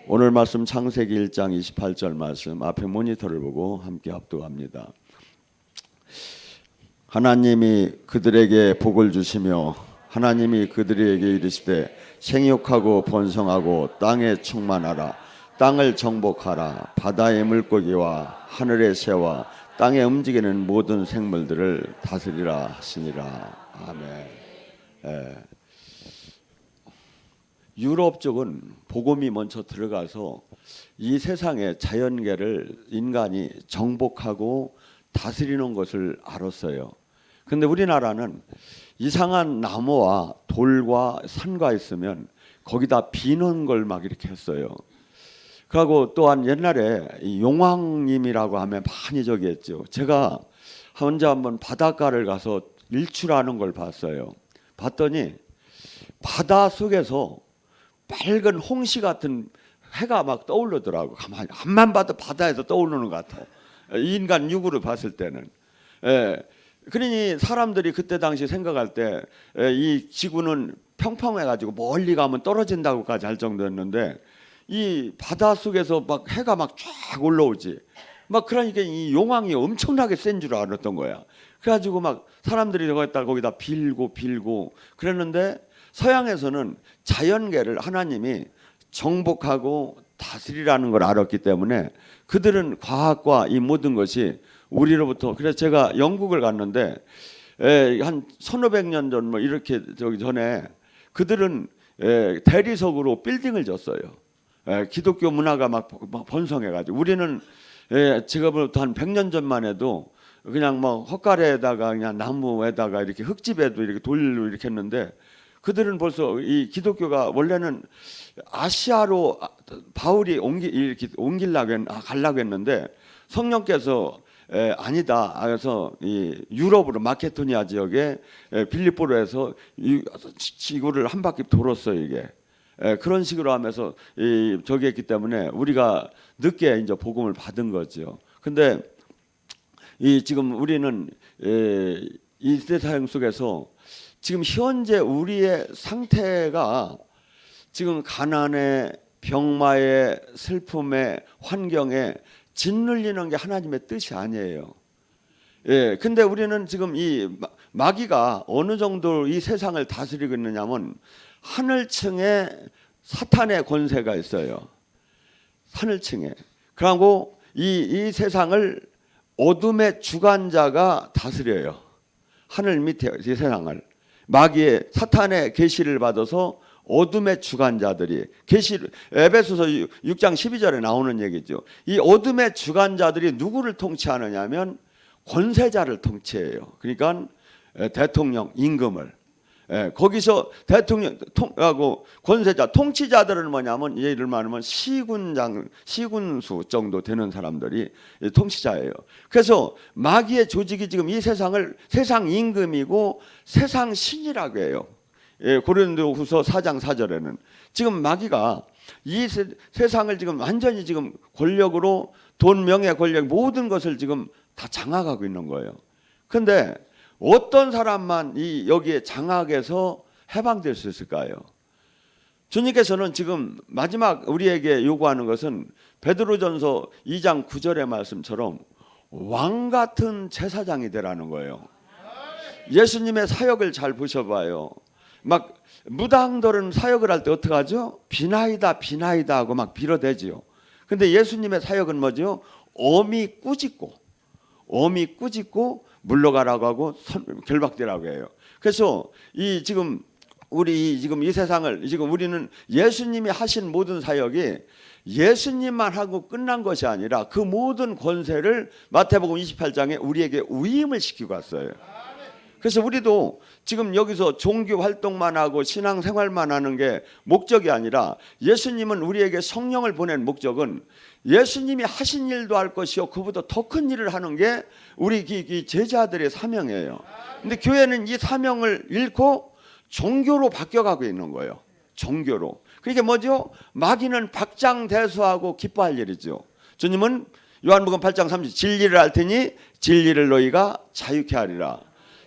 오늘 말씀 창세기 1장 28절 말씀 앞에 모니터를 보고 함께 합독합니다. 하나님이 그들에게 복을 주시며 하나님이 그들에게 이르시되 생육하고 번성하고 땅에 충만하라. 땅을 정복하라. 바다의 물고기와 하늘의 새와 땅에 움직이는 모든 생물들을 다스리라 하시니라. 아멘. 유럽 쪽은 복음이 먼저 들어가서 이 세상의 자연계를 인간이 정복하고 다스리는 것을 알았어요. 근데 우리나라는 이상한 나무와 돌과 산과 있으면 거기다 비는 걸 막 이렇게 했어요. 그리고 또한 옛날에 용왕님이라고 하면 많이 저기 했죠. 제가 혼자 한번 바닷가를 가서 일출하는 걸 봤어요. 봤더니 바다 속에서 빨간 홍시 같은 해가 막 떠오르더라고. 가만히 앞만 봐도 바다에서 떠오르는 것 같아. 인간 육으로 봤을 때는. 그러니 사람들이 그때 당시 생각할 때 이 지구는 평평해가지고 멀리 가면 떨어진다고까지 할 정도였는데 이 바다 속에서 막 해가 막 쫙 올라오지. 막 그러니까 이 용왕이 엄청나게 센 줄 알았던 거야. 그래가지고 막 사람들이 거기다 빌고 그랬는데 서양에서는 자연계를 하나님이 정복하고 다스리라는 걸 알았기 때문에 그들은 과학과 이 모든 것이 우리로부터, 그래서 제가 영국을 갔는데 한 1500년 전 뭐 이렇게 저기 전에 그들은 대리석으로 빌딩을 졌어요. 기독교 문화가 막 번성해가지고 우리는 제가 볼때 한 100년 전만 해도 그냥 뭐 헛갈에다가 그냥 나무에다가 이렇게 흙집에도 이렇게 돌로 이렇게 했는데 그들은 벌써 이 기독교가 원래는 아시아로 바울이 이렇게 가려고 했는데 성령께서 아니다. 그래서 이 유럽으로 마케도니아 지역에 빌립보로 해서 지구를 한 바퀴 돌았어요. 이게 그런 식으로 하면서 저기 했기 때문에 우리가 늦게 이제 복음을 받은 거죠. 근데 지금 우리는 이 세상 속에서 지금 현재 우리의 상태가 지금 가난에 병마에 슬픔에 환경에 짓눌리는 게 하나님의 뜻이 아니에요. 근데 우리는 지금 이 마귀가 어느 정도 이 세상을 다스리고 있느냐면 하늘층에 사탄의 권세가 있어요. 하늘층에. 그리고 이 세상을 어둠의 주관자가 다스려요. 하늘 밑에 이 세상을. 마귀의 사탄의 계시를 받아서 어둠의 주관자들이 에베소서 6장 12절에 나오는 얘기죠. 이 어둠의 주관자들이 누구를 통치하느냐 하면 권세자를 통치해요. 그러니까 대통령, 임금을. 거기서 대통령하고 권세자, 통치자들은 뭐냐면 예를 말하면 시군수 정도 되는 사람들이 통치자예요. 그래서 마귀의 조직이 지금 이 세상을 세상 임금이고 세상 신이라고 해요. 고린도후서 4장 4절에는 지금 마귀가 이 세상을 지금 완전히 지금 권력으로 돈, 명예, 권력 모든 것을 지금 다 장악하고 있는 거예요. 그런데 어떤 사람만 여기에 장악에서 해방될 수 있을까요? 주님께서는 지금 마지막 우리에게 요구하는 것은 베드로전서 2장 9절의 말씀처럼 왕 같은 제사장이 되라는 거예요. 예수님의 사역을 잘 보셔봐요. 막 무당들은 사역을 할 때 어떻게 하죠? 비나이다 하고 막 빌어대지요. 근데 예수님의 사역은 뭐죠? 어미 꾸짖고 물러가라고 하고 결박되라고 해요. 그래서 지금 이 세상을 지금 우리는 예수님이 하신 모든 사역이 예수님만 하고 끝난 것이 아니라 그 모든 권세를 마태복음 28장에 우리에게 위임을 시키고 왔어요. 그래서 우리도 지금 여기서 종교 활동만 하고 신앙생활만 하는 게 목적이 아니라 예수님은 우리에게 성령을 보낸 목적은 예수님이 하신 일도 할 것이요 그보다 더 큰 일을 하는 게 우리 제자들의 사명이에요. 근데 교회는 이 사명을 잃고 종교로 바뀌어가고 있는 거예요. 종교로. 그게 뭐죠? 마귀는 박장대소하고 기뻐할 일이죠. 주님은 요한복음 8장 30 진리를 알 테니 진리를 너희가 자유케 하리라.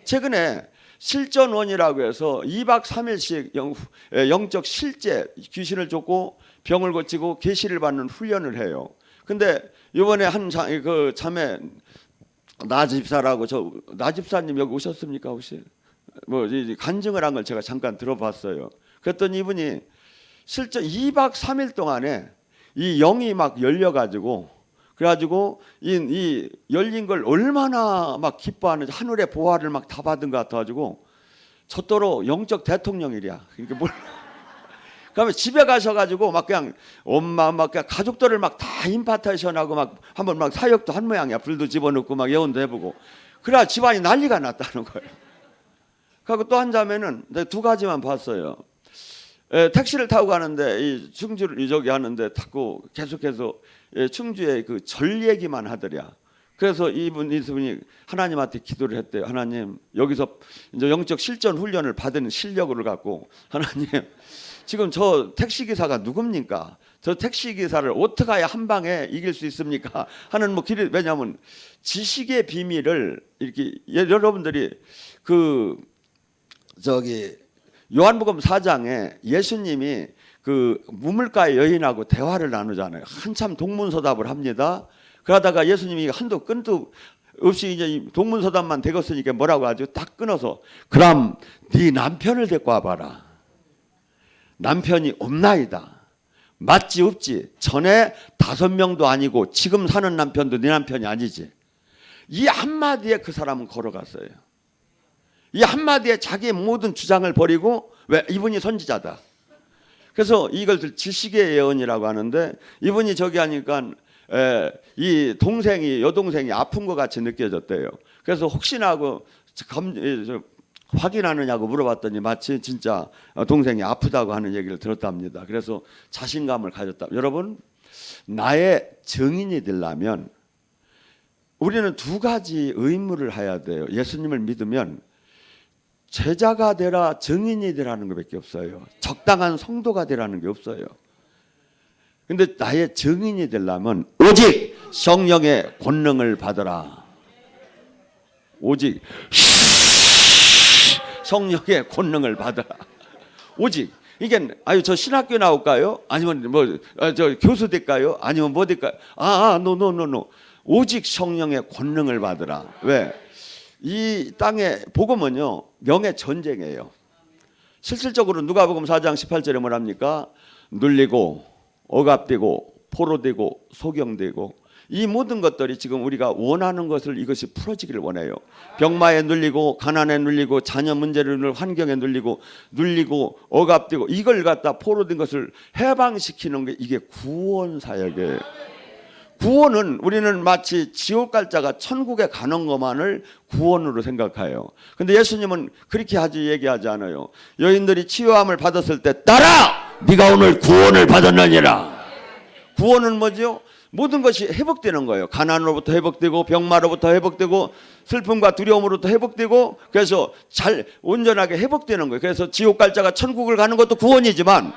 최근에 실전원이라고 해서 2박 3일씩 영적 실제 귀신을 쫓고 병을 고치고 계시를 받는 훈련을 해요. 근데 이번에 그 자매 나 집사라고, 나 집사님 여기 오셨습니까 혹시? 뭐 간증을 한 걸 제가 잠깐 들어봤어요. 그랬더니 이분이 실제 2박 3일 동안에 이 영이 막 열려가지고, 그래가지고 이 열린 걸 얼마나 막 기뻐하는지, 하늘의 보화를 막 다 받은 것 같아가지고 저더러 영적 대통령이랴. 그러니까 뭘? 그러면 집에 가셔가지고 막 그냥 엄마 막 그냥 가족들을 막 다 임파테이션하고 막 한번 막 사역도 한 모양이야. 불도 집어넣고 막 예언도 해보고. 그래야 집안이 난리가 났다는 거예요. 그리고 또 한 자매는 두 가지만 봤어요. 택시를 타고 가는데 이 충주를 저기 하는데 타고 계속해서 충주에 그 절 얘기만 하더랴. 그래서 이분이 하나님한테 기도를 했대요. 하나님, 여기서 이제 영적 실전 훈련을 받은 실력을 갖고, 하나님, 지금 저 택시기사가 누굽니까? 저 택시기사를 어떻게 해야 한 방에 이길 수 있습니까? 하는 뭐 길이, 왜냐하면 지식의 비밀을 이렇게 여러분들이 그 저기 요한복음 4장에 예수님이 그 우물가의 여인하고 대화를 나누잖아요. 한참 동문서답을 합니다. 그러다가 예수님이 한도 끈도 없이 이제 동문서답만 되었으니까 뭐라고 하죠? 딱 끊어서, 그럼 네 남편을 데리고 와봐라. 남편이 없나이다. 맞지 없지? 전에 5명도 아니고 지금 사는 남편도 네 남편이 아니지. 이 한마디에 그 사람은 걸어갔어요. 이 한마디에 자기의 모든 주장을 버리고, 왜? 이분이 선지자다. 그래서 이걸 지식의 예언이라고 하는데, 이분이 저기 하니까 이 여동생이 아픈 것 같이 느껴졌대요. 그래서 혹시나 하고 확인하느냐고 물어봤더니 마치 진짜 동생이 아프다고 하는 얘기를 들었답니다. 그래서 자신감을 가졌다. 여러분, 나의 증인이 되려면 우리는 두 가지 의무를 해야 돼요. 예수님을 믿으면 제자가 되라, 증인이 되라는 것밖에 없어요. 적당한 성도가 되라는 게 없어요. 근데 나의 증인이 되려면 오직 성령의 권능을 받으라. 오직 성령의 권능을 받으라. 오직. 이게 저 신학교 나올까요? 아니면 저 교수 될까요? 아니면 뭐 될까요? 노. 오직 성령의 권능을 받으라. 왜? 이 땅의 복음은요, 명예 전쟁이에요. 실질적으로 누가복음 4장 18절에 뭐랍니까? 눌리고 억압되고 포로되고 소경되고, 이 모든 것들이 지금 우리가 원하는 것을, 이것이 풀어지기를 원해요. 병마에 눌리고 가난에 눌리고 자녀 문제를 환경에 눌리고 억압되고, 이걸 갖다 포로된 것을 해방시키는 게 이게 구원 사역이에요. 구원은 우리는 마치 지옥 갈 자가 천국에 가는 것만을 구원으로 생각해요. 근데 예수님은 그렇게 얘기하지 않아요. 여인들이 치유함을 받았을 때 따라! 네가 오늘 구원을 받았느니라. 구원은 뭐죠? 모든 것이 회복되는 거예요. 가난으로부터 회복되고, 병마로부터 회복되고, 슬픔과 두려움으로부터 회복되고, 그래서 잘 온전하게 회복되는 거예요. 그래서 지옥 갈 자가 천국을 가는 것도 구원이지만,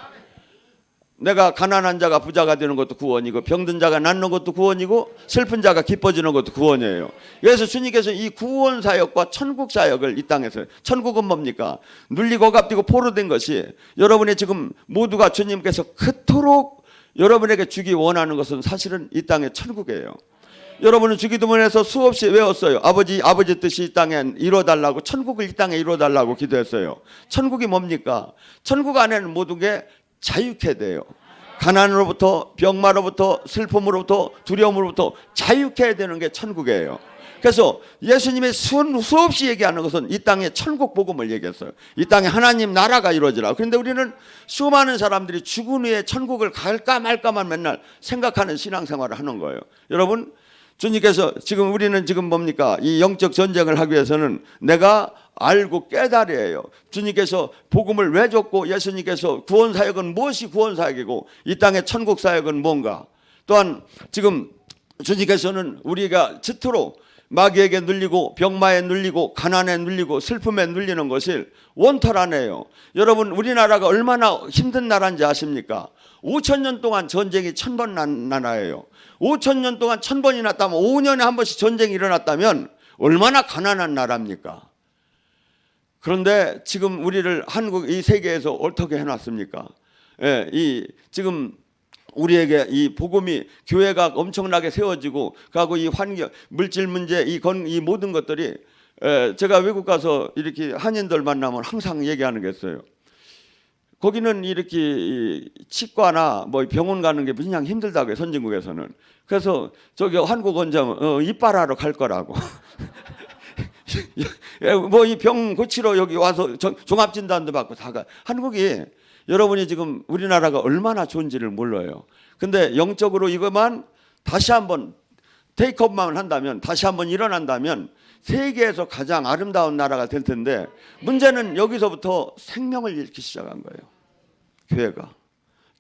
내가 가난한 자가 부자가 되는 것도 구원이고, 병든 자가 낫는 것도 구원이고, 슬픈 자가 기뻐지는 것도 구원이에요. 그래서 주님께서 이 구원 사역과 천국 사역을 이 땅에서, 천국은 뭡니까? 눌리고 억압되고 포로된 것이, 여러분의 지금 모두가 주님께서 그토록 여러분에게 주기 원하는 것은 사실은 이 땅의 천국이에요. 여러분은 주기도문에서 수없이 외웠어요. 아버지 뜻이 이 땅에 이루어달라고, 천국을 이 땅에 이루어달라고 기도했어요. 천국이 뭡니까? 천국 안에는 모든 게 자유케 돼요. 가난으로부터, 병마로부터, 슬픔으로부터, 두려움으로부터 자유케 되는 게 천국이에요. 그래서 예수님의 수없이 얘기하는 것은 이 땅에 천국 복음을 얘기했어요. 이 땅에 하나님 나라가 이루어지라. 그런데 우리는 수많은 사람들이 죽은 후에 천국을 갈까 말까만 맨날 생각하는 신앙생활을 하는 거예요. 여러분, 주님께서 우리는 지금 뭡니까? 이 영적 전쟁을 하기 위해서는 내가 알고 깨달아야. 주님께서 복음을 왜 줬고, 예수님께서 구원 사역은 무엇이 구원 사역이고, 이 땅의 천국 사역은 뭔가. 또한 지금 주님께서는 우리가 짙도록 마귀에게 눌리고, 병마에 눌리고, 가난에 눌리고, 슬픔에 눌리는 것을 원탈하네요. 여러분, 우리나라가 얼마나 힘든 나라인지 아십니까? 5,000년 동안 전쟁이 1,000번 난 나라예요. 5,000년 동안 1,000번이 났다면, 5년에 한 번씩 전쟁이 일어났다면 얼마나 가난한 나라입니까? 그런데 지금 우리를 한국, 이 세계에서 어떻게 해놨습니까? 지금 우리에게 이 복음이 교회가 엄청나게 세워지고 가고 이 환경 물질 문제 이 모든 것들이 제가 외국 가서 이렇게 한인들 만나면 항상 얘기하는 게 있어요. 거기는 이렇게 치과나 뭐 병원 가는 게 그냥 힘들다고요, 선진국에서는. 그래서 저기 한국 원장은 이빨하러 갈 거라고. 뭐 이 병 고치러 여기 와서 종합진단도 받고 다 가. 한국이 여러분이 지금 우리나라가 얼마나 좋은지를 몰라요. 근데 영적으로 이것만 다시 한번 테이크업만 한다면, 다시 한번 일어난다면 세계에서 가장 아름다운 나라가 될 텐데, 문제는 여기서부터 생명을 잃기 시작한 거예요. 교회가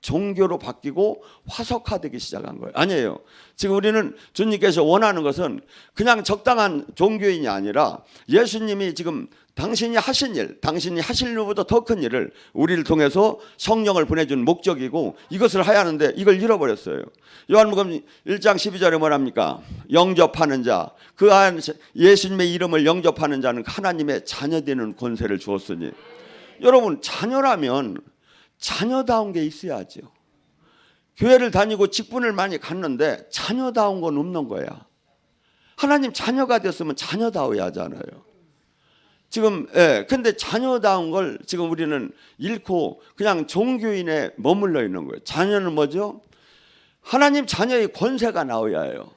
종교로 바뀌고 화석화되기 시작한 거예요. 아니에요. 지금 우리는 주님께서 원하는 것은 그냥 적당한 종교인이 아니라 예수님이 지금 당신이 하신 일, 당신이 하실 일보다 더 큰 일을 우리를 통해서 성령을 보내준 목적이고, 이것을 해야 하는데 이걸 잃어버렸어요. 요한복음 1장 12절에 뭐랍니까? 영접하는 자, 그 안 예수님의 이름을 영접하는 자는 하나님의 자녀되는 권세를 주었으니. 여러분, 자녀라면 자녀다운 게 있어야죠. 교회를 다니고 직분을 많이 갔는데 자녀다운 건 없는 거야. 하나님 자녀가 됐으면 자녀다워야 하잖아요. 지금 근데 자녀다운 걸 지금 우리는 잃고 그냥 종교인에 머물러 있는 거예요. 자녀는 뭐죠? 하나님 자녀의 권세가 나와야 해요.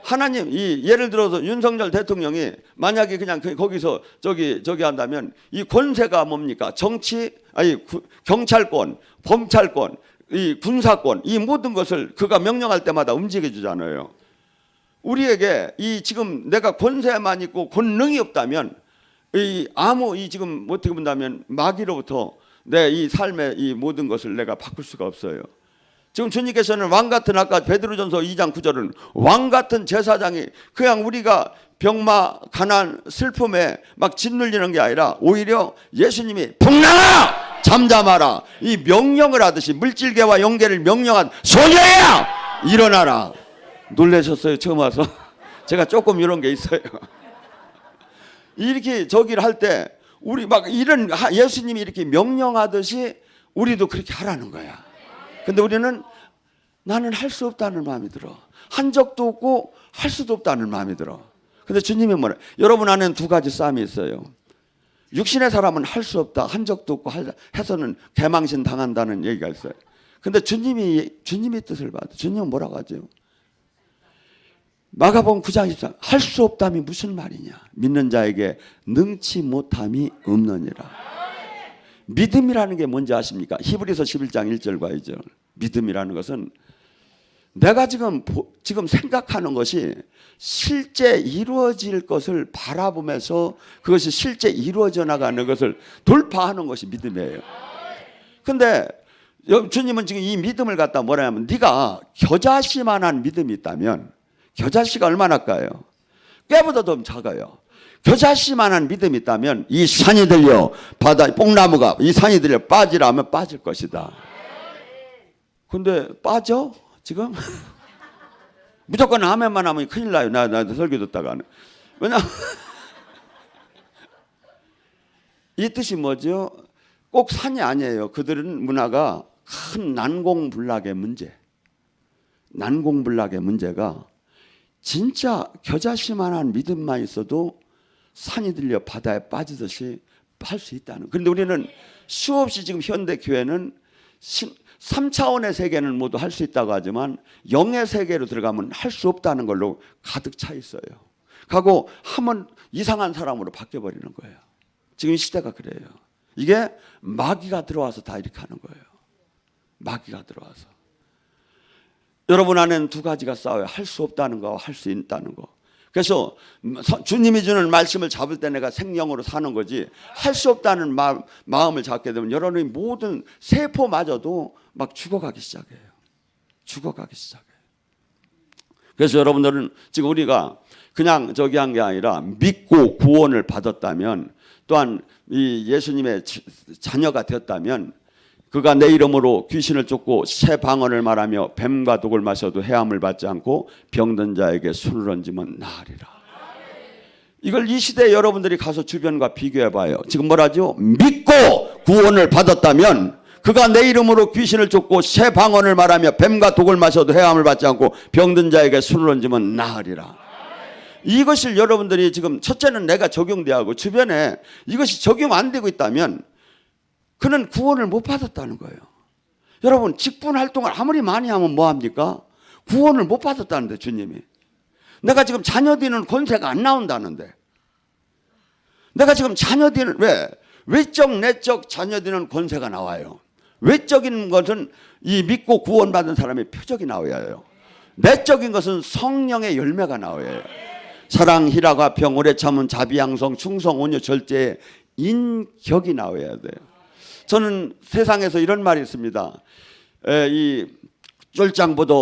하나님, 예를 들어서 윤석열 대통령이 만약에 그냥 거기서 저기 한다면 이 권세가 뭡니까? 경찰권, 검찰권, 이 군사권, 이 모든 것을 그가 명령할 때마다 움직여 주잖아요. 우리에게 지금 내가 권세만 있고 권능이 없다면 지금 어떻게 본다면 마귀로부터 내 이 삶의 이 모든 것을 내가 바꿀 수가 없어요. 지금 주님께서는 왕같은, 아까 베드로전서 2장 9절은 왕같은 제사장이 그냥 우리가 병마, 가난, 슬픔에 막 짓눌리는 게 아니라 오히려 예수님이 복나라! 잠잠하라! 이 명령을 하듯이 물질계와 영계를 명령한 소녀야! 일어나라! 놀라셨어요, 처음 와서? 제가 조금 이런 게 있어요. 이렇게 저기를 할 때 우리 막 이런 예수님이 이렇게 명령하듯이 우리도 그렇게 하라는 거야. 근데 우리는 나는 할 수 없다는 마음이 들어. 한 적도 없고 할 수도 없다는 마음이 들어. 근데 주님이 뭐래? 여러분 안에는 두 가지 싸움이 있어요. 육신의 사람은 할 수 없다, 한 적도 없고 해서는 개망신 당한다는 얘기가 있어요. 근데 주님이 뜻을 봐도 주님은 뭐라고 하죠? 마가복음 9장 14절, 할 수 없다면 무슨 말이냐? 믿는 자에게 능치 못함이 없느니라. 믿음이라는 게 뭔지 아십니까? 히브리서 11장 1절과 2절. 믿음이라는 것은 내가 지금 생각하는 것이 실제 이루어질 것을 바라보면서 그것이 실제 이루어져 나가는 것을 돌파하는 것이 믿음이에요. 근데 주님은 지금 이 믿음을 갖다 뭐라 하면, 네가 겨자씨만한 믿음이 있다면, 겨자씨가 얼마나 까요? 꾀보다 더 작아요. 겨자씨만한 믿음이 있다면 이 산이 들려 바다 뽕나무가 이 산이 들려 빠지라면 빠질 것이다. 근데 빠져? 지금? 무조건 아멘만 하면 큰일 나요. 나 설교 듣다가는. 왜냐하면 이 뜻이 뭐죠? 꼭 산이 아니에요. 그들은 문화가 큰 난공불락의 문제가 진짜 겨자씨만한 믿음만 있어도 산이 들려 바다에 빠지듯이 할 수 있다는. 그런데 우리는 수없이 지금 현대 교회는 3차원의 세계는 모두 할 수 있다고 하지만 영의 세계로 들어가면 할 수 없다는 걸로 가득 차 있어요. 가고 하면 이상한 사람으로 바뀌어버리는 거예요. 지금 이 시대가 그래요. 이게 마귀가 들어와서 다 이렇게 하는 거예요. 마귀가 들어와서. 여러분 안에는 두 가지가 싸워요. 할 수 없다는 거와 할 수 있다는 거. 그래서 주님이 주는 말씀을 잡을 때 내가 생명으로 사는 거지, 할 수 없다는 마음을 잡게 되면 여러분의 모든 세포마저도 막 죽어가기 시작해요. 그래서 여러분들은 지금 우리가 그냥 저기 한 게 아니라 믿고 구원을 받았다면, 또한 이 예수님의 자녀가 되었다면, 그가 내 이름으로 귀신을 쫓고 새 방언을 말하며 뱀과 독을 마셔도 해함을 받지 않고 병든 자에게 손을 얹으면 나으리라. 이걸 이 시대에 여러분들이 가서 주변과 비교해 봐요. 지금 뭐라죠? 믿고 구원을 받았다면 그가 내 이름으로 귀신을 쫓고 새 방언을 말하며 뱀과 독을 마셔도 해함을 받지 않고 병든 자에게 술을 얹으면 나으리라. 이것을 여러분들이 지금 첫째는 내가 적용돼야 하고 주변에 이것이 적용 안 되고 있다면 그는 구원을 못 받았다는 거예요. 여러분 직분 활동을 아무리 많이 하면 뭐합니까? 구원을 못 받았다는데 주님이. 내가 지금 자녀되는 권세가 안 나온다는데. 내가 지금 자녀되는 왜? 외적 내적 자녀되는 권세가 나와요. 외적인 것은 이 믿고 구원받은 사람의 표적이 나와야 해요. 내적인 것은 성령의 열매가 나와야 해요. 사랑, 희락과 평, 오래 참은, 자비, 양성, 충성, 온유, 절제의 인격이 나와야 돼요. 저는 세상에서 이런 말이 있습니다. 이 쫄장보다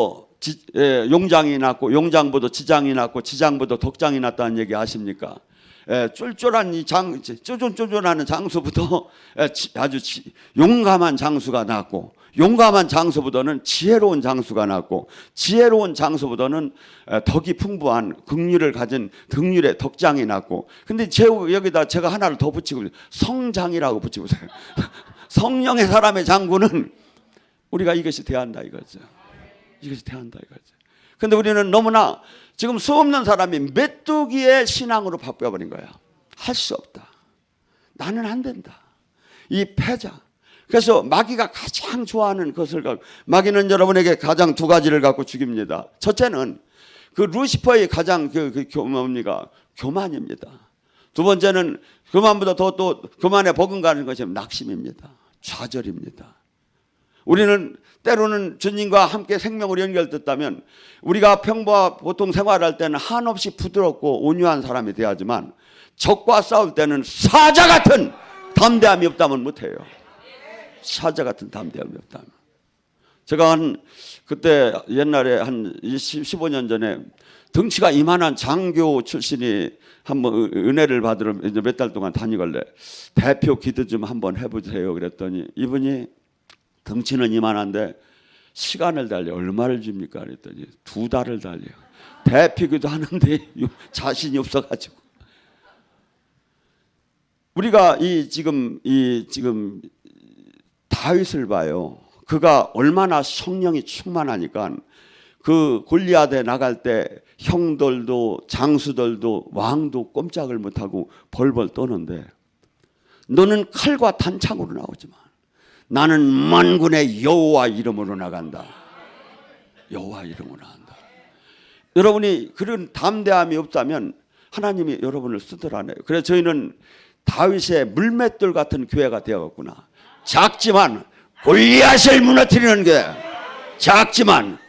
용장이 났고 용장보다 지장이 났고 지장보다 덕장이 났다는 얘기 아십니까? 쫄쫄한 이 쪼존쪼존하는 장수부터 아주 용감한 장수가 났고 용감한 장수보다는 지혜로운 장수가 났고 지혜로운 장수보다는 덕이 풍부한 긍휼을 가진 긍휼의 덕장이 났고 근데 여기다 제가 하나를 더 붙이고 성장이라고 붙이고 있어요. 성령의 사람의 장군은 우리가 이것이 돼야 한다 이거죠. 이것이 돼야 한다 이거죠. 근데 우리는 너무나 지금 수 없는 사람이 메뚜기의 신앙으로 바뀌어버린 거야. 할 수 없다. 나는 안 된다. 이 패자. 그래서 마귀가 가장 좋아하는 것을 갖고 마귀는 여러분에게 가장 두 가지를 갖고 죽입니다. 첫째는 그 루시퍼의 가장 뭡니까? 교만입니다. 두 번째는 교만보다 또 교만에 버금가는 것이 낙심입니다. 좌절입니다. 우리는 때로는 주님과 함께 생명으로 연결됐다면 우리가 평범 보통 생활할 때는 한없이 부드럽고 온유한 사람이 돼야지만 적과 싸울 때는 사자 같은 담대함이 없다면 못해요. 사자 같은 담대함이 없다면. 제가 그때 옛날에 한 15년 전에 덩치가 이만한 장교 출신이 한번 은혜를 받으러 이제 몇 달 동안 다니길래 대표 기도 좀 한번 해보세요 그랬더니 이분이 덩치는 이만한데 시간을 달려 얼마를 줍니까 그랬더니 2달을 달려. 대표기도 하는데 자신이 없어가지고. 우리가 지금 다윗을 봐요. 그가 얼마나 성령이 충만하니까 그 골리앗에 나갈 때 형들도 장수들도 왕도 꼼짝을 못하고 벌벌 떠는데 너는 칼과 단창으로 나오지만 나는 만군의 여호와 이름으로 나간다. 여호와 이름으로 나간다. 여러분이 그런 담대함이 없다면 하나님이 여러분을 쓰더라네요. 그래서 저희는 다윗의 물맷돌 같은 교회가 되어갔구나. 작지만 골리앗을 무너뜨리는 게 작지만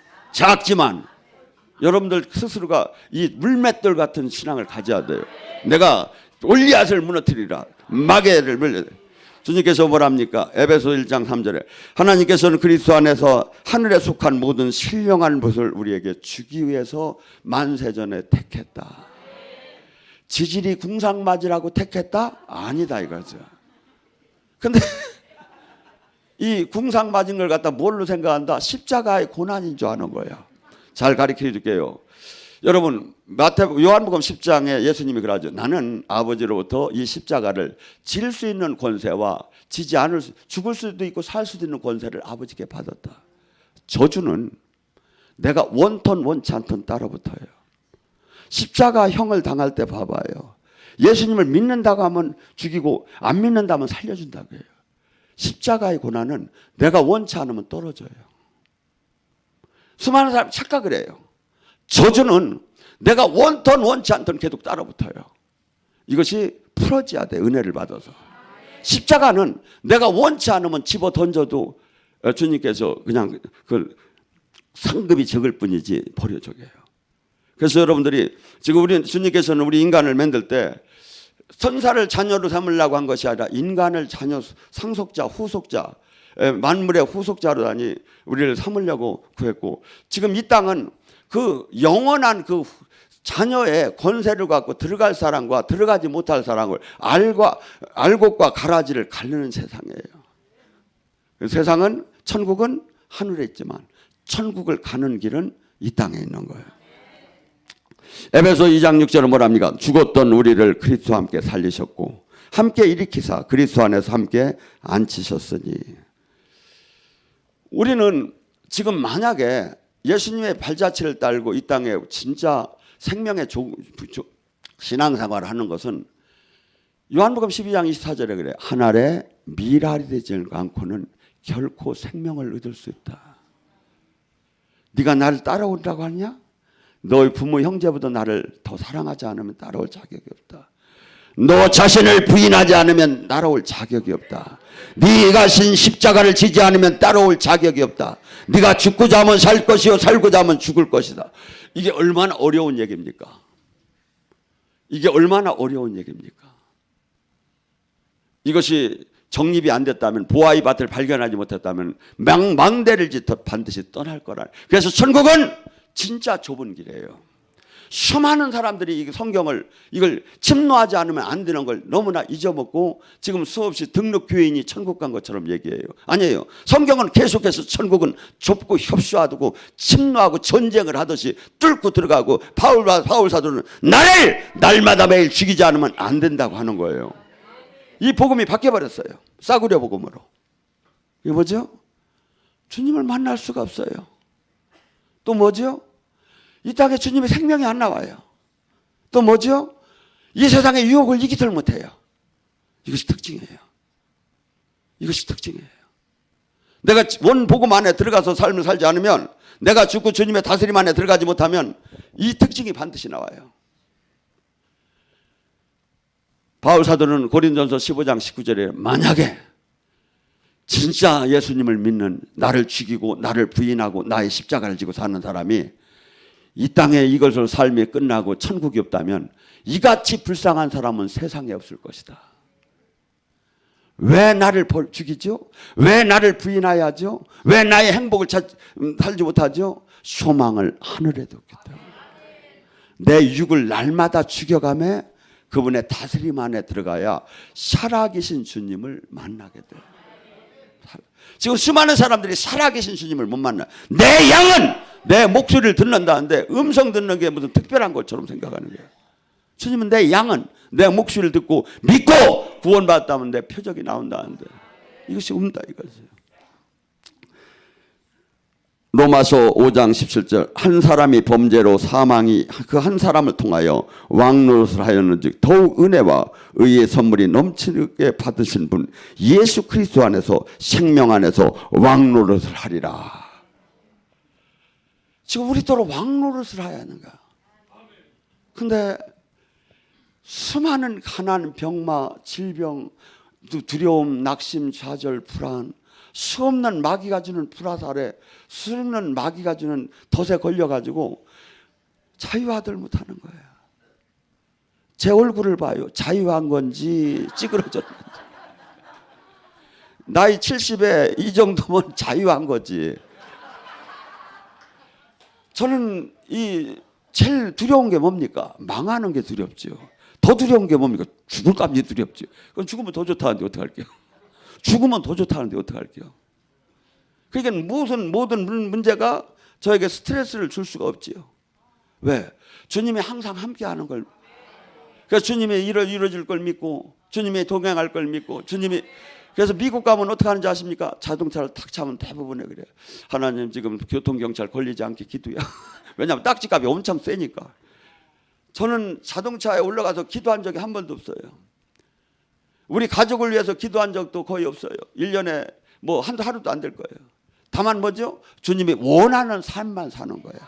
여러분들 스스로가 이 물맷돌 같은 신앙을 가져야 돼요. 내가 골리앗을 무너뜨리라. 마귀를 물려. 주님께서 뭐랍니까? 에베소 1장 3절에 하나님께서는 그리스도 안에서 하늘에 속한 모든 신령한 것을 우리에게 주기 위해서 만세전에 택했다. 지질이 궁상맞으라고 택했다? 아니다 이거죠. 근데 이 궁상맞은 걸 갖다 뭘로 생각한다? 십자가의 고난인 줄 아는 거예요. 잘 가르쳐 줄게요. 여러분 요한복음 10장에 예수님이 그러죠. 나는 아버지로부터 이 십자가를 질 수 있는 권세와 지지 않을 죽을 수도 있고 살 수도 있는 권세를 아버지께 받았다. 저주는 내가 원턴 원치 않던 따라붙어요. 십자가형을 당할 때 봐봐요. 예수님을 믿는다고 하면 죽이고 안 믿는다 하면 살려준다고 해요. 십자가의 고난은 내가 원치 않으면 떨어져요. 수많은 사람이 착각을 해요. 저주는 내가 원턴 원치 않던 계속 따라붙어요. 이것이 풀어져야 돼. 은혜를 받아서. 십자가는 내가 원치 않으면 집어 던져도 주님께서 그냥 그 상급이 적을 뿐이지 버려줘요. 그래서 여러분들이 지금 우리 주님께서는 우리 인간을 만들 때 선사를 자녀로 삼으려고 한 것이 아니라 인간을 자녀 상속자 후속자 만물의 후속자로 다니 우리를 삼으려고 구했고 지금 이 땅은 그 영원한 그 자녀의 권세를 갖고 들어갈 사람과 들어가지 못할 사람을 알곡과 가라지를 가르는 세상이에요. 그 세상은 천국은 하늘에 있지만 천국을 가는 길은 이 땅에 있는 거예요. 에베소 2장 6절은 뭐랍니까? 죽었던 우리를 그리스도와 함께 살리셨고 함께 일으키사 그리스도 안에서 함께 앉히셨으니 우리는 지금 만약에 예수님의 발자취를 따르고 이 땅에 진짜 생명의 신앙생활을 하는 것은 요한복음 12장 24절에 그래. 한 알에 미랄이 되지 않고는 결코 생명을 얻을 수 없다. 네가 나를 따라온다고 하냐? 너의 부모 형제보다 나를 더 사랑하지 않으면 따라올 자격이 없다. 너 자신을 부인하지 않으면 따라올 자격이 없다. 네가 신 십자가를 지지 않으면 따라올 자격이 없다. 네가 죽고자 하면 살 것이요 살고자 하면 죽을 것이다. 이게 얼마나 어려운 얘기입니까? 이게 얼마나 어려운 얘기입니까? 이것이 정립이 안 됐다면, 보아의 밭을 발견하지 못했다면 망대를 짓어 반드시 떠날 거라. 그래서 천국은 진짜 좁은 길이에요. 수많은 사람들이 이 성경을 이걸 침노하지 않으면 안 되는 걸 너무나 잊어먹고 지금 수없이 등록 교인이 천국 간 것처럼 얘기해요. 아니에요. 성경은 계속해서 천국은 좁고 협소하고 침노하고 전쟁을 하듯이 뚫고 들어가고, 바울 사도는 나를 날마다 매일 죽이지 않으면 안 된다고 하는 거예요. 이 복음이 바뀌어버렸어요. 싸구려 복음으로. 이게 뭐죠? 주님을 만날 수가 없어요. 또 뭐죠? 이 땅에 주님의 생명이 안 나와요. 또 뭐죠? 이 세상의 유혹을 이기들 못해요. 이것이 특징이에요. 이것이 특징이에요. 내가 원 복음 안에 들어가서 삶을 살지 않으면, 내가 죽고 주님의 다스림 안에 들어가지 못하면 이 특징이 반드시 나와요. 바울 사도는 고린도전서 15장 19절에 만약에 진짜 예수님을 믿는, 나를 죽이고 나를 부인하고 나의 십자가를 지고 사는 사람이 이 땅에 이것으로 삶이 끝나고 천국이 없다면 이같이 불쌍한 사람은 세상에 없을 것이다. 왜 나를 죽이죠? 왜 나를 부인하야죠? 왜 나의 행복을 살지 못하죠? 소망을 하늘에 뒀기 때문에. 내 육을 날마다 죽여가며 그분의 다스림 안에 들어가야 살아계신 주님을 만나게 돼요. 지금 수많은 사람들이 살아계신 주님을 못 만나. 내 양은 내 목소리를 듣는다는데 음성 듣는 게 무슨 특별한 것처럼 생각하는 거예요. 주님은 내 양은 내 목소리를 듣고 믿고 구원받았다면 내 표적이 나온다는데 이것이 없다 이거죠. 로마서 5장 17절 한 사람이 범죄로 사망이 그 한 사람을 통하여 왕노릇을 하였는즉 더욱 은혜와 의의 선물이 넘치게 받으신 분 예수 그리스도 안에서 생명 안에서 왕노릇을 하리라. 지금 우리 또로 왕노릇을 해야 하는 거야. 근데 수많은 가난, 병마, 질병, 두려움, 낙심, 좌절, 불안, 수없는 마귀가 주는 불화 아래 수없는 마귀가 주는 덫에 걸려가지고 자유하들 못하는 거예요. 제 얼굴을 봐요. 자유한 건지 찌그러졌는지. 나이 70에 이 정도면 자유한 거지. 저는 제일 두려운 게 뭡니까? 망하는 게 두렵죠. 더 두려운 게 뭡니까? 죽을 값이 두렵죠. 그럼 죽으면 더 좋다는데 어떡할게요? 죽으면 더 좋다는데 어떡할게요? 그러니까 모든 문제가 저에게 스트레스를 줄 수가 없지요. 왜? 주님이 항상 함께하는 걸. 그래서 주님이 이루어질 걸 믿고, 주님이 동행할 걸 믿고, 주님이. 그래서 미국 가면 어떻게 하는지 아십니까? 자동차를 탁 차면 대부분에 그래요. 하나님 지금 교통경찰 걸리지 않게 기도야. 왜냐하면 딱지값이 엄청 세니까. 저는 자동차에 올라가서 기도한 적이 한 번도 없어요. 우리 가족을 위해서 기도한 적도 거의 없어요. 1년에 뭐 하루도 안 될 거예요. 다만 뭐죠? 주님이 원하는 삶만 사는 거예요.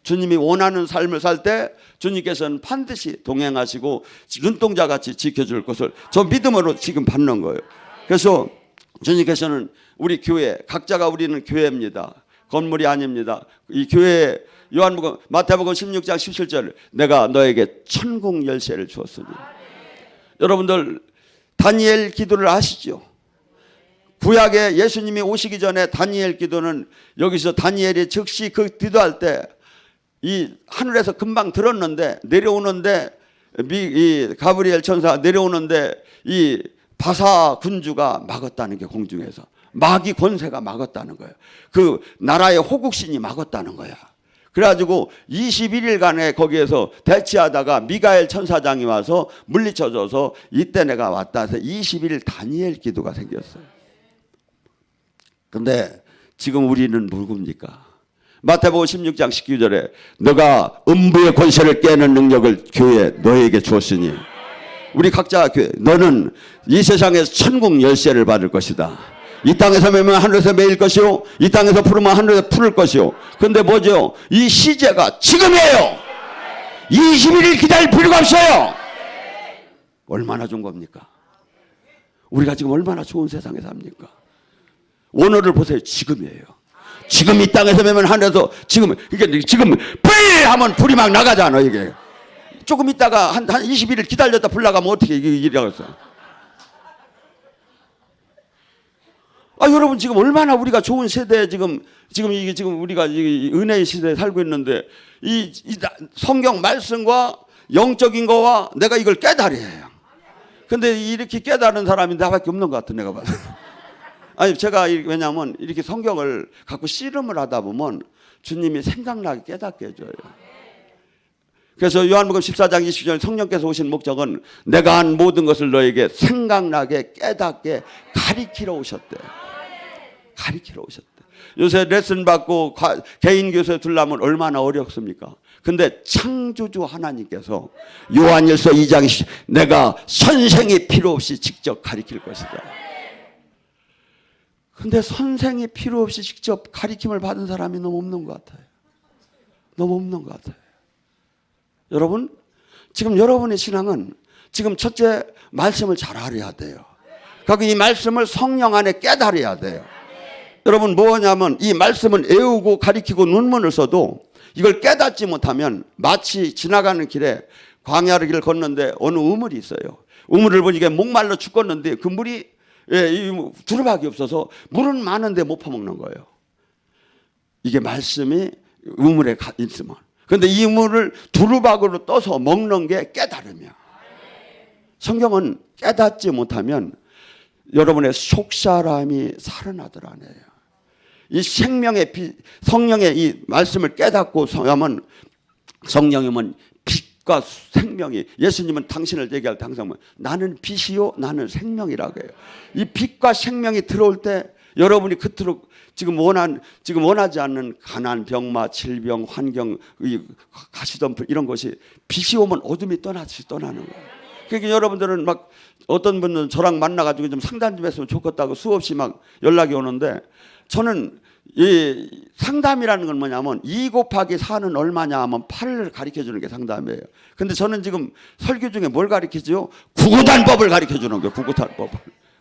주님이 원하는 삶을 살 때 주님께서는 반드시 동행하시고 눈동자같이 지켜줄 것을 저 믿음으로 지금 받는 거예요. 그래서 주님께서는 우리 교회, 각자가 우리는 교회입니다. 건물이 아닙니다. 이 교회 요한복음 마태복음 16장 17절 내가 너에게 천국 열쇠를 주었으니. 여러분들 다니엘 기도를 아시죠? 구약에 예수님이 오시기 전에 다니엘 기도는 여기서 다니엘이 즉시 그 기도할 때 이 하늘에서 금방 들었는데 내려오는데 이 가브리엘 천사가 내려오는데 이 바사 군주가 막았다는 게 공중에서 마귀 권세가 막았다는 거예요. 그 나라의 호국신이 막았다는 거야. 그래가지고 21일간에 거기에서 대치하다가 미가엘 천사장이 와서 물리쳐줘서 이때 내가 왔다 해서 21일 다니엘 기도가 생겼어요. 근데 지금 우리는 누굽니까? 마태복음 16장 19절에 너가 음부의 권세를 깨는 능력을 교회 너에게 주었으니 우리 각자 너는 이 세상에서 천국 열쇠를 받을 것이다. 이 땅에서 매면 하늘에서 매일 것이요 이 땅에서 풀으면 하늘에서 풀을 것이요. 그런데 뭐죠? 이 시제가 지금이에요. 21일 기다릴 필요가 없어요. 얼마나 좋은 겁니까? 우리가 지금 얼마나 좋은 세상에 삽니까? 오늘을 보세요. 지금이에요. 지금 이 땅에서 매면 하늘에서 지금 불 하면 불이 막 나가잖아. 이게 조금 있다가 한 21일 기다렸다 불 나가면 어떻게 이게 일이라겠어? 여러분 지금 얼마나 우리가 좋은 세대에 지금 우리가 은혜의 시대에 살고 있는데 이 성경 말씀과 영적인 거와 내가 이걸 깨달아야 해요. 근데 이렇게 깨달은 사람이 나밖에 없는 것 같아 내가 봐서. 아니 제가 왜냐하면 이렇게 성경을 갖고 씨름을 하다 보면 주님이 생각나게 깨닫게 해줘요. 그래서 요한복음 14장 20절 성령께서 오신 목적은 내가 한 모든 것을 너에게 생각나게 깨닫게 가리키러 오셨대. 가리키러 오셨대. 요새 레슨 받고 개인 교수에 들려면 얼마나 어렵습니까? 근데 창조주 하나님께서 요한일서 2장 내가 선생이 필요 없이 직접 가리킬 것이다. 근데 선생이 필요 없이 직접 가리킴을 받은 사람이 너무 없는 것 같아요. 너무 없는 것 같아요. 여러분, 지금 여러분의 신앙은 지금 첫째 말씀을 잘 알아야 돼요. 그리고 이 말씀을 성령 안에 깨달아야 돼요. 여러분 뭐냐면 이 말씀은 외우고 가리키고 논문을 써도 이걸 깨닫지 못하면 마치 지나가는 길에 광야를 길을 걷는데 어느 우물이 있어요. 우물을 보니까 목말라 죽겠는데 그 물이 두루박이 없어서 물은 많은데 못 퍼먹는 거예요. 이게 말씀이 우물에 있으면. 그런데 이 물을 두루박으로 떠서 먹는 게 깨달음이야. 성경은 깨닫지 못하면 여러분의 속사람이 살아나더라네요. 이 생명의 성령의 이 말씀을 깨닫고 하면 성령이면 빛과 생명이 예수님은 당신을 얘기할 때 항상 나는 빛이요 나는 생명이라고 해요. 이 빛과 생명이 들어올 때 여러분이 그토록 지금 원하지 않는 가난, 병마, 질병, 환경, 가시덤불 이런 것이 빛이 오면 어둠이 떠나는 거예요. 그러니까 여러분들은 막 어떤 분은 저랑 만나가지고 좀 상담 좀 했으면 좋겠다고 수없이 막 연락이 오는데 저는 이 상담이라는 건 뭐냐면 2 곱하기 4는 얼마냐 하면 8을 가르쳐 주는 게 상담이에요. 근데 저는 지금 설교 중에 뭘 가르치죠? 구구단법을 가르쳐 주는 거예요.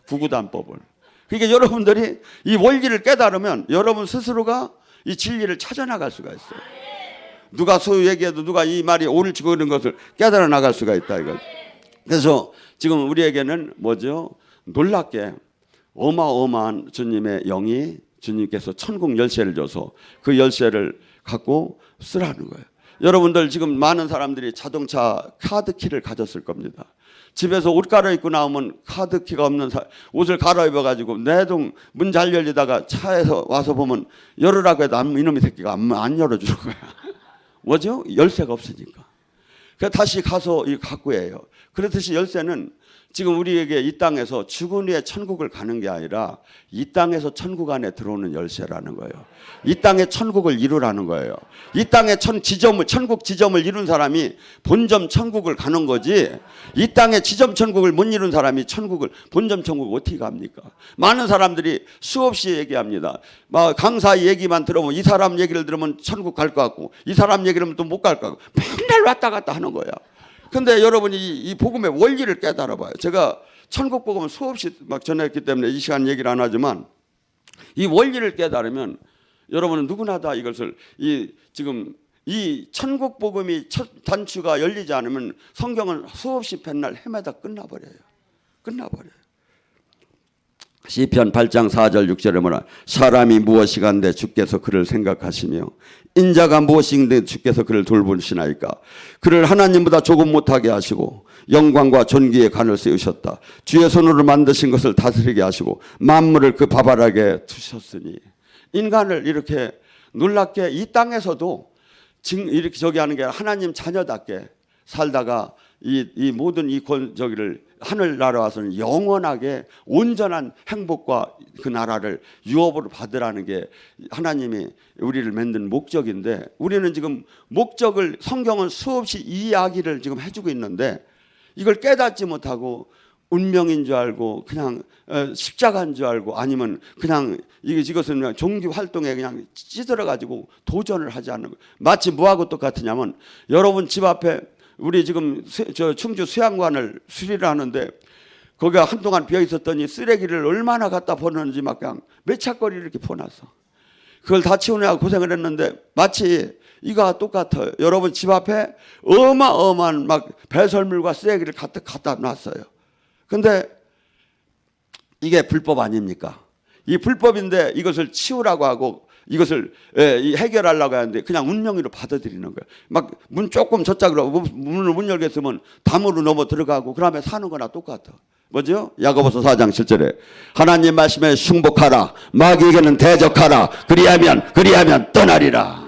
구구단법을. 그러니까 여러분들이 이 원리를 깨달으면 여러분 스스로가 이 진리를 찾아나갈 수가 있어요. 누가 소유 얘기해도 누가 이 말이 옳을지 그런 것을 깨달아 나갈 수가 있다 이거. 그래서 지금 우리에게는 뭐죠? 놀랍게 어마어마한 주님의 영이 주님께서 천국 열쇠를 줘서 그 열쇠를 갖고 쓰라는 거예요. 여러분들 지금 많은 사람들이 자동차 카드키를 가졌을 겁니다. 집에서 옷 갈아입고 나오면 카드키가 없는 옷을 갈아입어가지고 내동 문 잘 열리다가 차에서 와서 보면 열으라고 해도 이놈의 새끼가 안 열어주는 거야. 뭐죠? 열쇠가 없으니까. 그래서 다시 가서 갖고 해요. 그렇듯이 열쇠는 지금 우리에게 이 땅에서 죽은 후에 천국을 가는 게 아니라 이 땅에서 천국 안에 들어오는 열쇠라는 거예요. 이 땅에 천국을 이루라는 거예요. 이 땅에 천국 지점을 이룬 사람이 본점 천국을 가는 거지 이 땅에 지점 천국을 못 이룬 사람이 본점 천국을 어떻게 갑니까? 많은 사람들이 수없이 얘기합니다. 막 강사 얘기만 들어보면 이 사람 얘기를 들으면 천국 갈 것 같고 이 사람 얘기를 하면 또 못 갈 것 같고 맨날 왔다 갔다 하는 거야. 근데 여러분이 이 복음의 원리를 깨달아 봐요. 제가 천국 복음을 수없이 막 전했기 때문에 이 시간 얘기를 안 하지만 이 원리를 깨달으면 여러분은 누구나 다 이것을 지금 이 천국 복음이 첫 단추가 열리지 않으면 성경은 수없이 뱃날 헤매다 끝나버려요. 시편 8장 4절 6절에 뭐라 사람이 무엇이간데 주께서 그를 생각하시며 인자가 무엇인데 주께서 그를 돌보시나이까. 그를 하나님보다 조금 못하게 하시고 영광과 존귀의 간을 세우셨다. 주의 손으로 만드신 것을 다스리게 하시고 만물을 그 바바락에 두셨으니. 인간을 이렇게 놀랍게 이 땅에서도 이렇게 저기 하는 게 하나님 자녀답게 살다가 이 모든 저기를 하늘나라 와서는 영원하게 온전한 행복과 그 나라를 유업으로 받으라는 게 하나님이 우리를 만든 목적인데, 우리는 지금 목적을 성경은 수없이 이야기를 지금 해주고 있는데 이걸 깨닫지 못하고 운명인 줄 알고 그냥 십자가인 줄 알고, 아니면 그냥 이것은 그냥 종교 활동에 그냥 찌들어 가지고 도전을 하지 않는 거예요. 마치 뭐하고 똑같으냐면, 여러분 집 앞에 우리 지금 충주 수양관을 수리를 하는데 거기가 한동안 비어 있었더니 쓰레기를 얼마나 갖다 버렸는지 막 그냥 매착거리 이렇게 퍼놨어. 그걸 다 치우느라고 고생을 했는데 마치 이거와 똑같아요. 여러분 집 앞에 어마어마한 막 배설물과 쓰레기를 갖다 놨어요. 근데 이게 불법 아닙니까? 이 불법인데 이것을 치우라고 하고 이것을 해결하려고 하는데 그냥 운명으로 받아들이는 거예요. 막 문 조금 젖작으로 문을 못 열겠으면 담으로 넘어 들어가고 그러면 사는 거나 똑같아. 뭐죠? 야고보서 4장 7절에 하나님 말씀에 숭복하라, 마귀에게는 대적하라, 그리하면 떠나리라.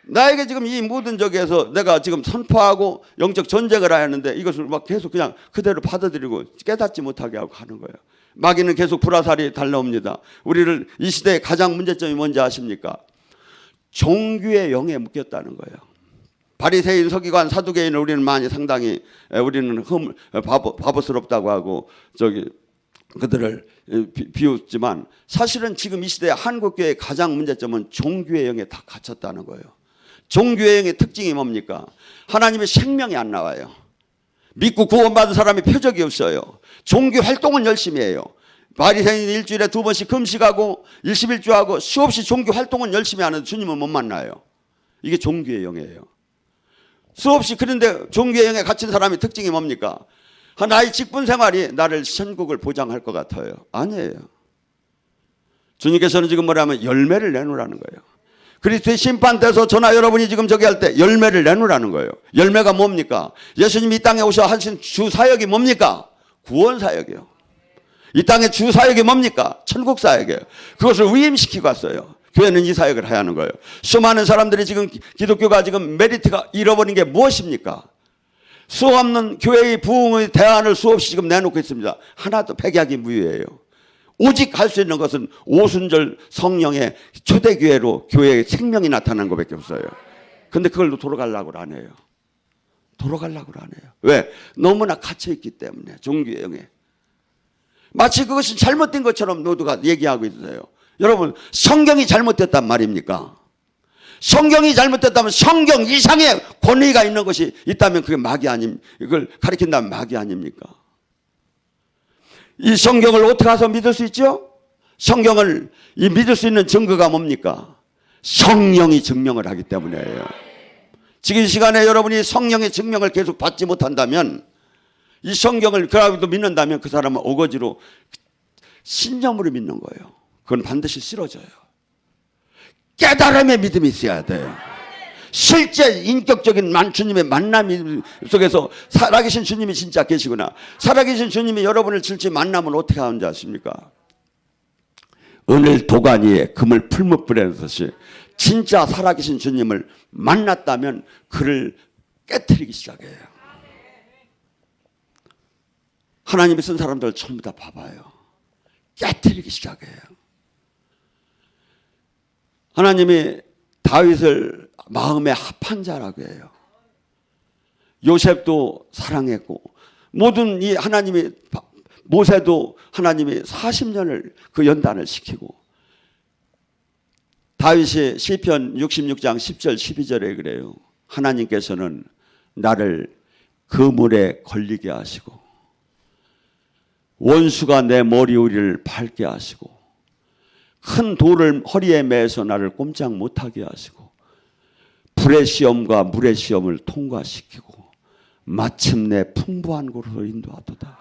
나에게 지금 이 모든 적에서 내가 지금 선포하고 영적 전쟁을 하는데 이것을 막 계속 그냥 그대로 받아들이고 깨닫지 못하게 하고 하는 거예요. 마귀는 계속 불화살이 달려옵니다. 우리를 이 시대의 가장 문제점이 뭔지 아십니까? 종교의 영에 묶였다는 거예요. 바리새인, 서기관, 사두개인을 우리는 많이 상당히 우리는 바보스럽다고 하고 그들을 비웃지만, 사실은 지금 이 시대의 한국교회의 가장 문제점은 종교의 영에 다 갇혔다는 거예요. 종교의 영의 특징이 뭡니까? 하나님의 생명이 안 나와요. 믿고 구원받은 사람의 표적이 없어요. 종교 활동은 열심히 해요. 바리새인 일주일에 2번씩 금식하고 일십일주하고 수없이 종교 활동은 열심히 하는데 주님은 못 만나요. 이게 종교의 영이에요. 수없이. 그런데 종교의 영에 갇힌 사람의 특징이 뭡니까? 나의 직분 생활이 나를 천국을 보장할 것 같아요. 아니에요. 주님께서는 지금 뭐라면 열매를 내놓으라는 거예요. 그리스도의 심판대에서 저나 여러분이 지금 저기 할 때 열매를 내놓으라는 거예요. 열매가 뭡니까? 예수님이 이 땅에 오셔 하신 주 사역이 뭡니까? 구원 사역이에요. 이 땅의 주 사역이 뭡니까? 천국 사역이에요. 그것을 위임시키고 왔어요. 교회는 이 사역을 해야 하는 거예요. 수많은 사람들이 지금 기독교가 지금 메리트가 잃어버린 게 무엇입니까? 수없는 교회의 부흥의 대안을 수없이 지금 내놓고 있습니다. 하나도 백약이 무효예요. 오직 할 수 있는 것은 오순절 성령의 초대교회로 교회의 생명이 나타나는 것밖에 없어요. 근데 그걸 돌아가려고 안 해요. 돌아가려고 안 해요. 왜? 너무나 갇혀있기 때문에. 종교의 영에. 마치 그것이 잘못된 것처럼 모두가 얘기하고 있어요. 여러분, 성경이 잘못됐단 말입니까? 성경이 잘못됐다면 성경 이상의 권위가 있는 것이 있다면 그게 마귀 이걸 가리킨다면 마귀 아닙니까? 이 성경을 어떻게 해서 믿을 수 있죠? 성경을 믿을 수 있는 증거가 뭡니까? 성령이 증명을 하기 때문이에요. 지금 이 시간에 여러분이 성령의 증명을 계속 받지 못한다면, 이 성경을 그라도 믿는다면 그 사람은 오거지로 신념으로 믿는 거예요. 그건 반드시 쓰러져요. 깨달음의 믿음이 있어야 돼요. 실제 인격적인 주님의 만남 속에서 살아계신 주님이 진짜 계시구나. 살아계신 주님이 여러분을 실제 만나면 어떻게 하는지 아십니까? 오늘 도가니에 금을 풀무 뿌리듯이 진짜 살아계신 주님을 만났다면 그를 깨트리기 시작해요. 하나님이 쓴 사람들 전부 다 봐봐요. 깨트리기 시작해요. 하나님이 다윗을 마음에 합한 자라고 해요. 요셉도 사랑했고, 모든 이 하나님이, 모세도 하나님이 40년을 그 연단을 시키고, 다윗이 시편 66장 10절 12절에 그래요. 하나님께서는 나를 그물에 걸리게 하시고 원수가 내 머리우리를 밟게 하시고 큰 돌을 허리에 매서 나를 꼼짝 못하게 하시고 불의 시험과 물의 시험을 통과시키고 마침내 풍부한 곳으로 인도하도다.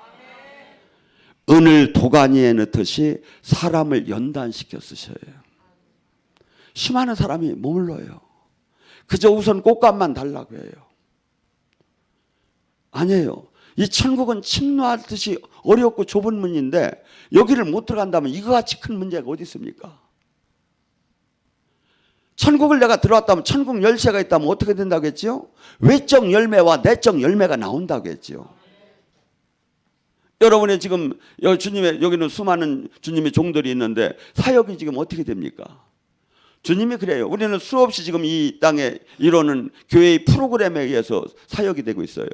은을 도가니에 넣듯이 사람을 연단시켜 쓰셔요. 수많은 사람이 머물러요. 그저 우선 꽃감만 달라고 해요. 아니에요. 이 천국은 침노하듯이 어렵고 좁은 문인데 여기를 못 들어간다면 이거같이 큰 문제가 어디 있습니까? 천국을 내가 들어왔다면 천국 열쇠가 있다면 어떻게 된다고 했죠? 외적 열매와 내적 열매가 나온다고 했죠. 여러분의 지금 주님의 여기는 수많은 주님의 종들이 있는데 사역이 지금 어떻게 됩니까? 주님이 그래요. 우리는 수없이 지금 이 땅에 이루는 교회의 프로그램에 의해서 사역이 되고 있어요.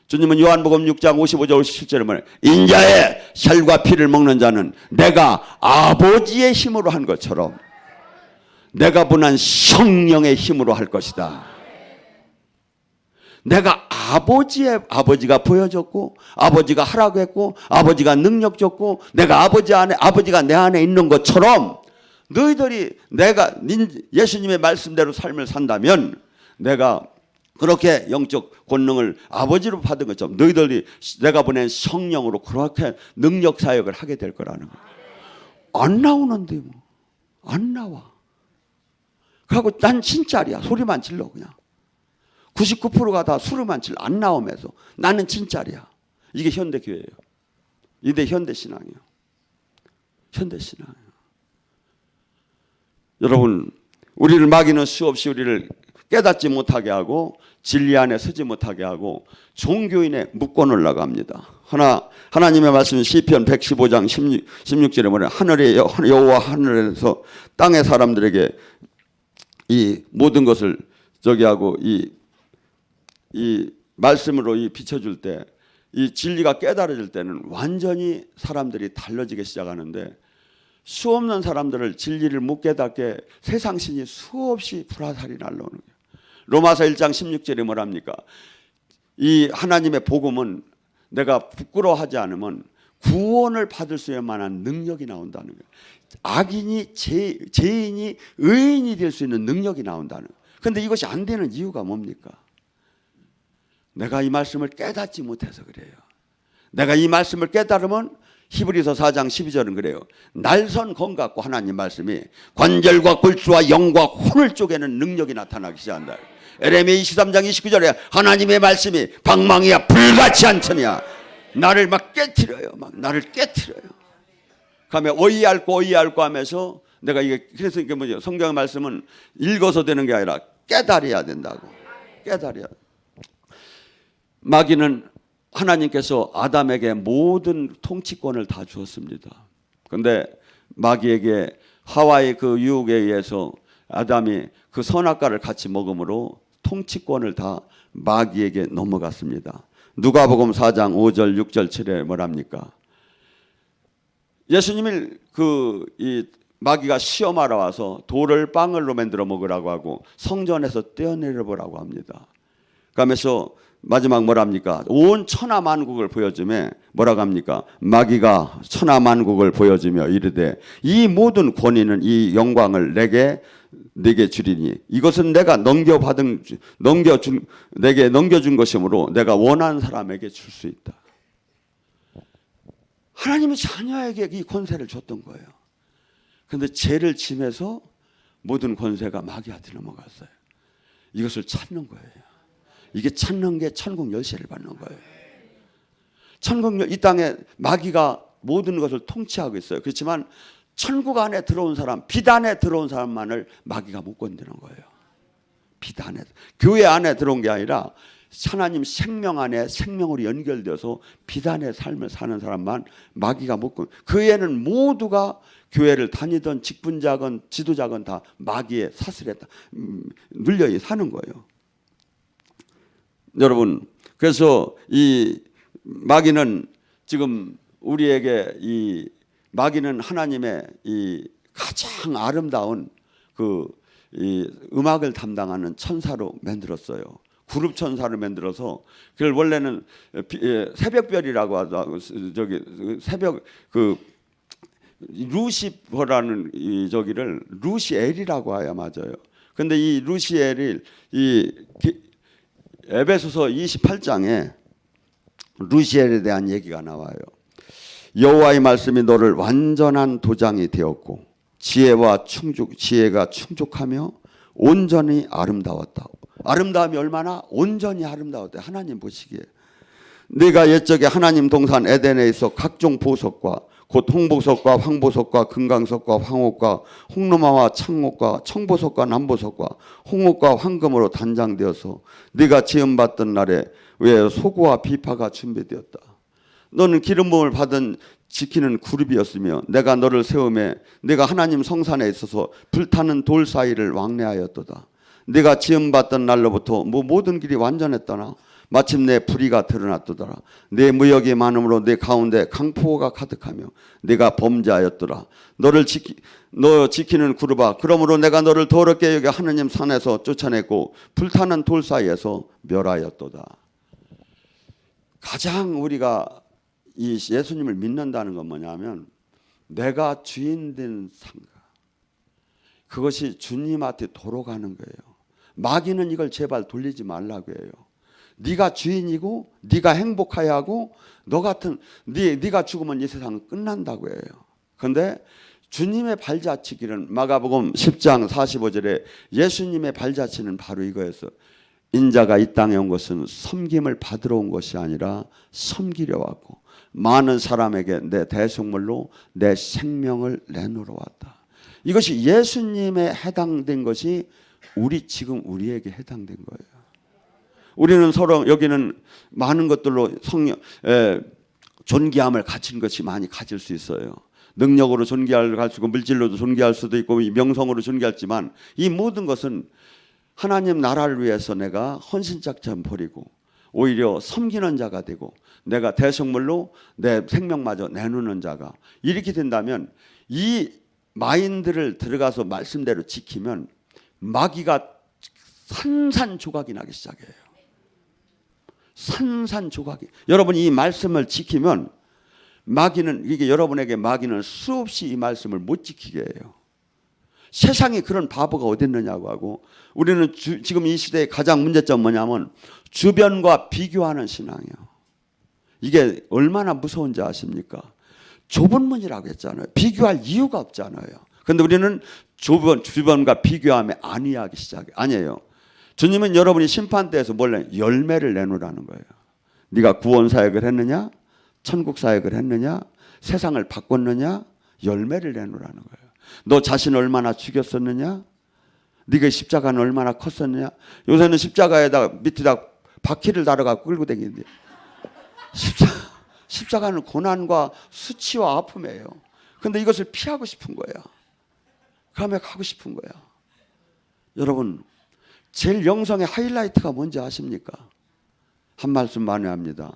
주님은 요한복음 6장 55절 57절에 말해요. 인자의 살과 피를 먹는 자는 내가 아버지의 힘으로 한 것처럼 내가 분한 성령의 힘으로 할 것이다. 내가 아버지가 보여줬고 아버지가 하라고 했고 아버지가 능력 줬고 내가 아버지가 내 안에 있는 것처럼 너희들이 예수님의 말씀대로 삶을 산다면 내가 그렇게 영적 권능을 아버지로 받은 것처럼 너희들이 내가 보낸 성령으로 그렇게 능력 사역을 하게 될 거라는 거예요. 안 나오는데 뭐. 안 나와. 그리고 난 진짜리야. 소리만 질러 그냥. 99%가 다 소리만 질러. 안 나오면서 나는 진짜리야. 이게 현대교회예요. 이게 현대신앙이에요. 현대신앙이에요. 여러분, 우리를 마귀는 수없이 우리를 깨닫지 못하게 하고 진리 안에 서지 못하게 하고 종교인에 묶어놓으려고 합니다. 하나님의 말씀 시편 115장 16절에 뭐냐, 하늘의 여호와 하늘에서 땅의 사람들에게 이 모든 것을 하고 이 말씀으로 비춰줄 때 이 진리가 깨달아질 때는 완전히 사람들이 달라지기 시작하는데 수없는 사람들을 진리를 못 깨닫게 세상 신이 수없이 불화살이 날라오는 거예요. 로마서 1장 16절에 뭐랍니까? 이 하나님의 복음은 내가 부끄러워하지 않으면 구원을 받을 수 있는 만한 능력이 나온다는 거예요. 악인이 죄인이 의인이 될 수 있는 능력이 나온다는 거예요. 그런데 이것이 안 되는 이유가 뭡니까? 내가 이 말씀을 깨닫지 못해서 그래요. 내가 이 말씀을 깨달으면 히브리서 4장 12절은 그래요. 날선 검 같고 하나님 말씀이 관절과 골수와 영과 혼을 쪼개는 능력이 나타나기 시작한다. 에레미야 23장 29절에 하나님의 말씀이 방망이야 불같이 한천이야. 나를 막 깨트려요. 나를 깨트려요. 그러면 어이할고 하면서 내가 그래서 이게 뭐죠? 성경의 말씀은 읽어서 되는 게 아니라 깨달아야 된다고. 깨달아야. 마귀는 하나님께서 아담에게 모든 통치권을 다 주었습니다. 그런데 마귀에게 하와의 그 유혹에 의해서 아담이 그 선악과를 같이 먹음으로 통치권을 다 마귀에게 넘어갔습니다. 누가복음 4장 5절 6절 7에 뭐랍니까? 예수님이 이 마귀가 시험하러 와서 돌을 빵으로 만들어 먹으라고 하고 성전에서 떼어내려 보라고 합니다. 그러면서 마지막 뭐랍니까? 온 천하만국을 보여주며 뭐라고 합니까? 마귀가 천하만국을 보여주며 이르되 이 모든 권위는 이 영광을 내게 주리니 이것은 내가 내게 넘겨준 것이므로 내가 원하는 사람에게 줄 수 있다. 하나님이 자녀에게 이 권세를 줬던 거예요. 그런데 죄를 지면서 모든 권세가 마귀한테 넘어갔어요. 이것을 찾는 거예요. 이게 찾는 게 천국 열쇠를 받는 거예요. 이 땅에 마귀가 모든 것을 통치하고 있어요. 그렇지만 천국 안에 들어온 사람, 빛 안에 들어온 사람만을 마귀가 못 건드는 거예요. 빛 안에, 교회 안에 들어온 게 아니라 하나님 생명 안에 생명으로 연결되어서 빛 안에 삶을 사는 사람만 마귀가 못 건드는. 그 애는 모두가 교회를 다니던 직분자건 지도자건 다 마귀의 사슬에 눌려 사는 거예요. 여러분, 그래서 이 마귀는 지금 우리에게 마귀는 하나님의 이 가장 아름다운 이 음악을 담당하는 천사로 만들었어요. 그룹 천사를 만들어서 그걸 원래는 새벽별이라고 하고 새벽 루시퍼라는 저기를 루시엘이라고 해야 맞아요. 근데 이 루시엘이 에베소서 28장에 루시엘에 대한 얘기가 나와요. 여호와의 말씀이 너를 완전한 도장이 되었고 지혜가 충족하며 온전히 아름다웠다. 아름다움이 얼마나 온전히 아름다웠대. 하나님 보시기에 네가 옛적에 하나님 동산 에덴에 있어 각종 보석과 곧 홍보석과 황보석과 금강석과 황옥과 홍로마와 창옥과 청보석과 남보석과 홍옥과 황금으로 단장되어서 네가 지음받던 날에 왜 소고와 비파가 준비되었다. 너는 기름 부음을 받은 지키는 그룹이었으며 내가 너를 세우매 내가 하나님 성산에 있어서 불타는 돌 사이를 왕래하였도다. 내가 지음받던 날로부터 모든 길이 완전했더나 마침내 불의가 드러났도다. 내 무역이 많음으로 내 가운데 강포가 가득하며 내가 범죄하였더라. 너 지키는 그룹아, 그러므로 내가 너를 더럽게 여겨 하느님 산에서 쫓아냈고 불타는 돌 사이에서 멸하였도다. 가장 우리가 이 예수님을 믿는다는 건 뭐냐면 내가 주인 된 상가, 그것이 주님한테 돌아가는 거예요. 마귀는 이걸 제발 돌리지 말라고 해요. 네가 주인이고 네가 행복해야 하고 너 같은 네가 죽으면 이 세상은 끝난다고 해요. 그런데 주님의 발자취기는 마가복음 10장 45절에 예수님의 발자취는 바로 이거였어요. 인자가 이 땅에 온 것은 섬김을 받으러 온 것이 아니라 섬기려 왔고 많은 사람에게 내 대속물로 내 생명을 내놓으러 왔다. 이것이 예수님에 해당된 것이 지금 우리에게 해당된 거예요. 우리는 서로 여기는 많은 것들로 존귀함을 가진 것이 많이 가질 수 있어요. 능력으로 존귀할 수 있고 물질로도 존귀할 수도 있고 명성으로 존귀하지만 이 모든 것은 하나님 나라를 위해서 내가 헌신짝처럼 버리고 오히려 섬기는 자가 되고 내가 대속물로 내 생명마저 내놓는 자가 이렇게 된다면 이 마인드를 들어가서 말씀대로 지키면 마귀가 산산조각이 나기 시작해요. 산산조각이. 여러분이 이 말씀을 지키면 마귀는 여러분에게 마귀는 수없이 이 말씀을 못 지키게 해요. 세상에 그런 바보가 어디 있느냐고 하고 우리는 지금 이 시대의 가장 문제점 뭐냐면 주변과 비교하는 신앙이에요. 이게 얼마나 무서운지 아십니까? 좁은 문이라고 했잖아요. 비교할 이유가 없잖아요. 그런데 우리는 주변과 비교하며 안위하기 시작해요. 아니에요. 주님은 여러분이 심판대에서 몰래 열매를 내놓으라는 거예요. 네가 구원 사역을 했느냐? 천국 사역을 했느냐? 세상을 바꿨느냐? 열매를 내놓으라는 거예요. 너 자신을 얼마나 죽였었느냐? 네가 십자가는 얼마나 컸었느냐? 요새는 십자가에다 밑에다 바퀴를 달아갖고 끌고 다니는데 십자가는 고난과 수치와 아픔이에요. 그런데 이것을 피하고 싶은 거예요. 그러면 가고 싶은 거예요. 여러분 제일 영성의 하이라이트가 뭔지 아십니까? 한 말씀 많이 합니다.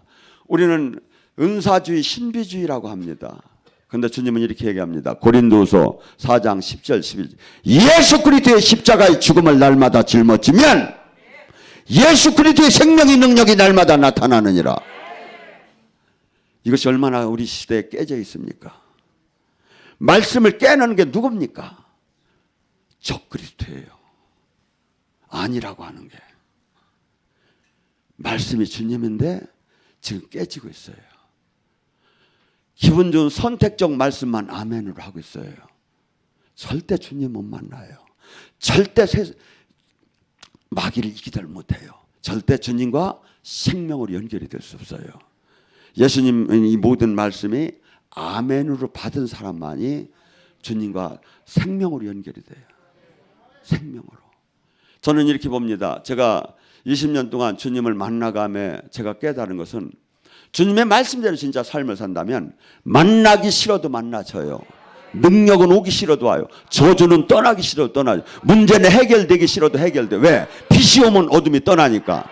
우리는 은사주의, 신비주의라고 합니다. 그런데 주님은 이렇게 얘기합니다. 고린도후서 4장 10절 11절 예수 그리스도의 십자가의 죽음을 날마다 짊어지면 예수 그리스도의 생명의 능력이 날마다 나타나느니라. 이것이 얼마나 우리 시대에 깨져 있습니까? 말씀을 깨는 게 누굽니까? 적그리스도예요. 아니라고 하는 게. 말씀이 주님인데 지금 깨지고 있어요. 기분 좋은 선택적 말씀만 아멘으로 하고 있어요. 절대 주님 못 만나요. 절대 마귀를 이기들 못해요. 절대 주님과 생명으로 연결이 될 수 없어요. 예수님은 이 모든 말씀이 아멘으로 받은 사람만이 주님과 생명으로 연결이 돼요. 생명으로. 저는 이렇게 봅니다. 제가 20년 동안 주님을 만나가며 제가 깨달은 것은 주님의 말씀대로 진짜 삶을 산다면 만나기 싫어도 만나져요. 능력은 오기 싫어도 와요. 저주는 떠나기 싫어도 떠나요. 문제는 해결되기 싫어도 해결돼. 왜? 빛이 오면 어둠이 떠나니까.